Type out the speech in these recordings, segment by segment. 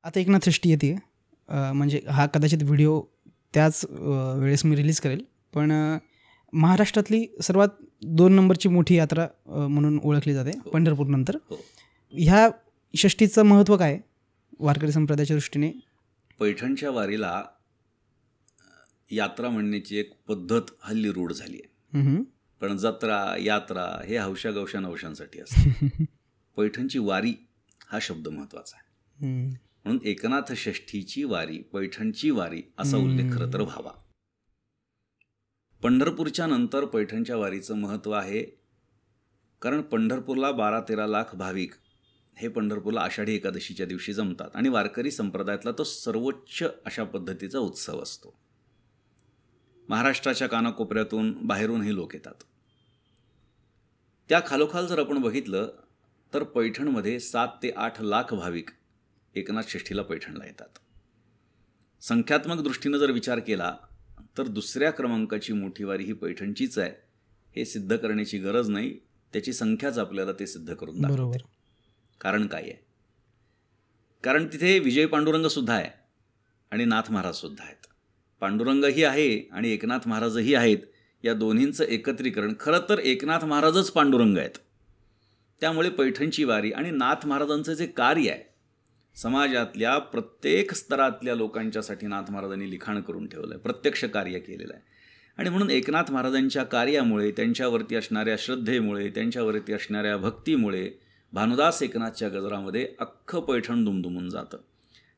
आता एकनाथ षष्ठी येते, म्हणजे हा कदाचित व्हिडिओ त्याच वेळेस मी रिलीज करेल, पण महाराष्ट्रातली सर्वात 2 नंबरची मोठी यात्रा म्हणून ओळखली जाते पंढरपूरनंतर. ह्या षष्टीचं महत्त्व काय वारकरी संप्रदायाच्या दृष्टीने? पैठणच्या वारीला यात्रा म्हणण्याची एक पद्धत हल्ली रूढ झाली आहे. पण जत्रा यात्रा हे हौशा गौशा नवशांसाठी असते. पैठणची वारी हा शब्द महत्त्वाचा आहे. म्हणून एकनाथ षष्ठीची वारी, पैठणची वारी असा उल्लेख खरं तर व्हावा. पंढरपूरच्या नंतर पैठणच्या वारीचं महत्त्व आहे, कारण पंढरपूरला 12-13 लाख भाविक हे पंढरपूरला आषाढी एकादशीच्या दिवशी जमतात आणि वारकरी संप्रदायातला तो सर्वोच्च अशा पद्धतीचा उत्सव असतो. महाराष्ट्राच्या कानाकोपऱ्यातून बाहेरूनही लोक येतात. त्या खालोखाल जर आपण बघितलं तर पैठणमध्ये 7 ते 8 लाख भाविक एकनाथ षष्ठीला पैठणला येतात. संख्यात्मक दृष्टीनं जर विचार केला तर दुसऱ्या क्रमांकाची मोठी वारी ही पैठणचीच आहे हे सिद्ध करण्याची गरज नाही, त्याची संख्याच आपल्याला ते सिद्ध करून दाखवते. कारण काय आहे? कारण तिथे विजय पांडुरंगसुद्धा आहे आणि नाथ महाराजसुद्धा आहेत. पांडुरंगही आहे आणि एकनाथ महाराजही आहेत. या दोन्हींचं एकत्रीकरण, खरं तर एकनाथ महाराजच पांडुरंग आहेत. त्यामुळे पैठणची वारी आणि नाथ महाराजांचं जे कार्य आहे, समाजातल्या प्रत्येक स्तरातल्या लोकांच्यासाठी नाथ महाराजांनी लिखाण करून ठेवलं आहे, प्रत्यक्ष कार्य केलेलं आहे. आणि म्हणून एकनाथ महाराजांच्या कार्यामुळे, त्यांच्यावरती असणाऱ्या श्रद्धेमुळे, त्यांच्यावरती असणाऱ्या भक्तीमुळे भानुदास एकनाथच्या गजरामध्ये अख्खं पैठण दुमदुमून जातं.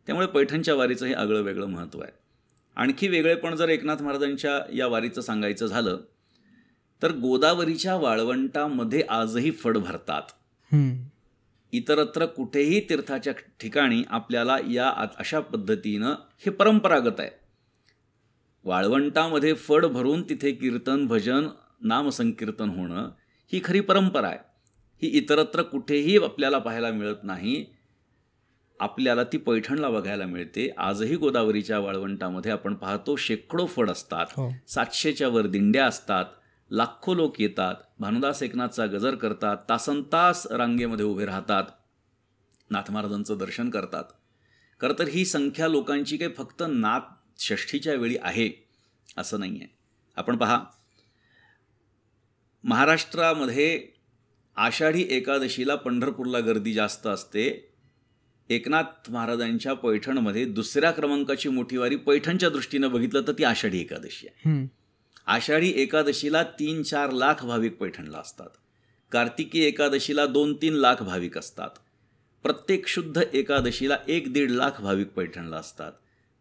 त्यामुळे पैठणच्या वारीचं हे आगळं वेगळं महत्त्व आहे. आणखी वेगळेपण जर एकनाथ महाराजांच्या या वारीचं सांगायचं झालं तर गोदावरीच्या वाळवंटामध्ये आजही फड भरतात. इतरत्र कुठेही तीर्थाच्या ठिकाणी आपल्याला या अशा पद्धतीनं हे परंपरागत आहे. वाळवंटामध्ये फड भरून तिथे कीर्तन भजन नामसंकीर्तन होणं ही खरी परंपरा आहे. ही इतरत्र कुठेही आपल्याला पाहायला मिळत नाही. आपल्याला ती पैठणला बघायला मिळते. आजही गोदावरीच्या वाळवंटामध्ये आपण पाहतो शेकडो फड असतात, 700च्या वर दिंड्या असतात, लाखो लोक येतात, भानुदास एकनाथचा गजर करतात, तासनतास रांगेमध्ये उभे राहतात, नाथ महाराजांचं दर्शन करतात. खरं तर ही संख्या लोकांची काही फक्त नाथ षष्ठीच्या वेळी आहे असं नाही आहे. आपण पहा, महाराष्ट्रामध्ये आषाढी एकादशीला पंढरपूरला गर्दी जास्त असते. एकनाथ महाराजांच्या पैठणमध्ये दुसऱ्या क्रमांकाची मोठी वारी पैठणच्या दृष्टीनं बघितलं तर ती आषाढी एकादशी आहे. आषाढी एकादशीला 3-4 लाख भाविक पैठणला असतात. कार्तिकी एकादशीला 2-3 लाख भाविक असतात. प्रत्येक शुद्ध एकादशीला 1-1.5 लाख भाविक पैठणला असतात.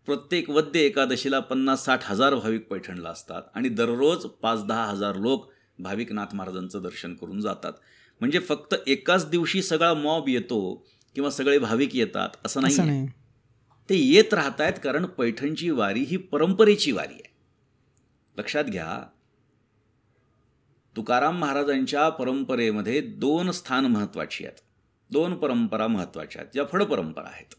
प्रत्येक वद्य एकादशीला 50-60 हजार भाविक पैठणला असतात आणि दररोज 5-10 हजार लोक भाविक नाथ महाराजांचं दर्शन करून जातात. म्हणजे फक्त एकाच दिवशी सगळा मॉब येतो किंवा सगळे भाविक येतात असं नाही. ते येत राहत आहेत कारण पैठणची वारी ही परंपरेची वारी आहे. लक्षात घ्या, तुकाराम महाराजांच्या परंपरेमध्ये 2 स्थान महत्त्वाची आहेत, 2 परंपरा महत्त्वाच्या आहेत, ज्या फड परंपरा आहेत.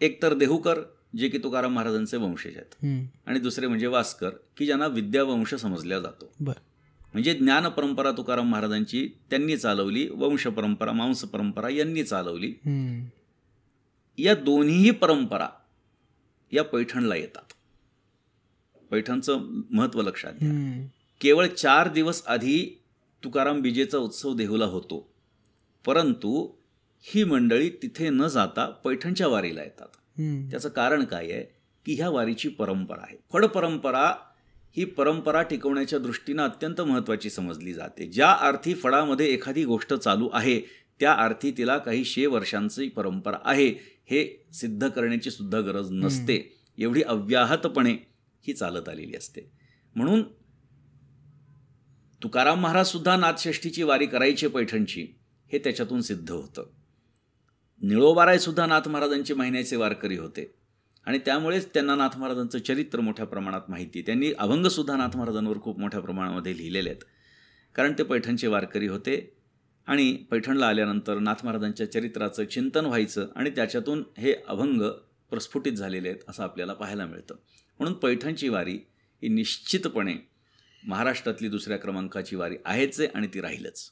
एक तर देहूकर जे की तुकाराम महाराजांचे वंशज आहेत आणि दुसरे म्हणजे वास्कर की ज्यांना विद्यावंश समजल्या जातो. म्हणजे ज्ञान परंपरा तुकाराम महाराजांची त्यांनी चालवली, वंश परंपरा मांस परंपरा यांनी चालवली. या दोन्हीही परंपरा या पैठणला येतात. पैठणचं महत्त्व लक्षात घ्या. केवळ 4 दिवस आधी तुकाराम बीजेचा उत्सव देहूला होतो, परंतु ही मंडळी तिथे न जाता पैठणच्या वारीला येतात. त्याचं कारण काय आहे की ह्या वारीची परंपरा आहे. फड परंपरा ही परंपरा टिकवण्याच्या दृष्टीनं अत्यंत महत्त्वाची समजली जाते. ज्या अर्थी फडामध्ये एखादी गोष्ट चालू आहे त्या अर्थी तिला काही 100 वर्षांची परंपरा आहे हे सिद्ध करण्याची सुद्धा गरज नसते. एवढी अव्याहतपणे ही चालत आलेली असते. म्हणून तुकाराम महाराज सुद्धा नाथषष्ठीची वारी करायचे पैठणची हे त्याच्यातून सिद्ध होतं. निळोबाराय सुद्धा नाथ महाराजांचे महिन्याचे वारकरी होते आणि त्यामुळेच त्यांना नाथ महाराजांचं चरित्र मोठ्या प्रमाणात माहिती. त्यांनी अभंगसुद्धा नाथ महाराजांवर खूप मोठ्या प्रमाणामध्ये लिहिलेले आहेत कारण ते पैठणचे वारकरी होते. आणि पैठणला आल्यानंतर नाथ महाराजांच्या चरित्राचं चिंतन व्हायचं आणि त्याच्यातून हे अभंग प्रस्फुटित झालेले आहेत असं आपल्याला पाहायला मिळतं. म्हणून पैठणची वारी ही निश्चितपणे महाराष्ट्रातली दुसऱ्या क्रमांकाची वारी आहेच आणि ती राहीलच.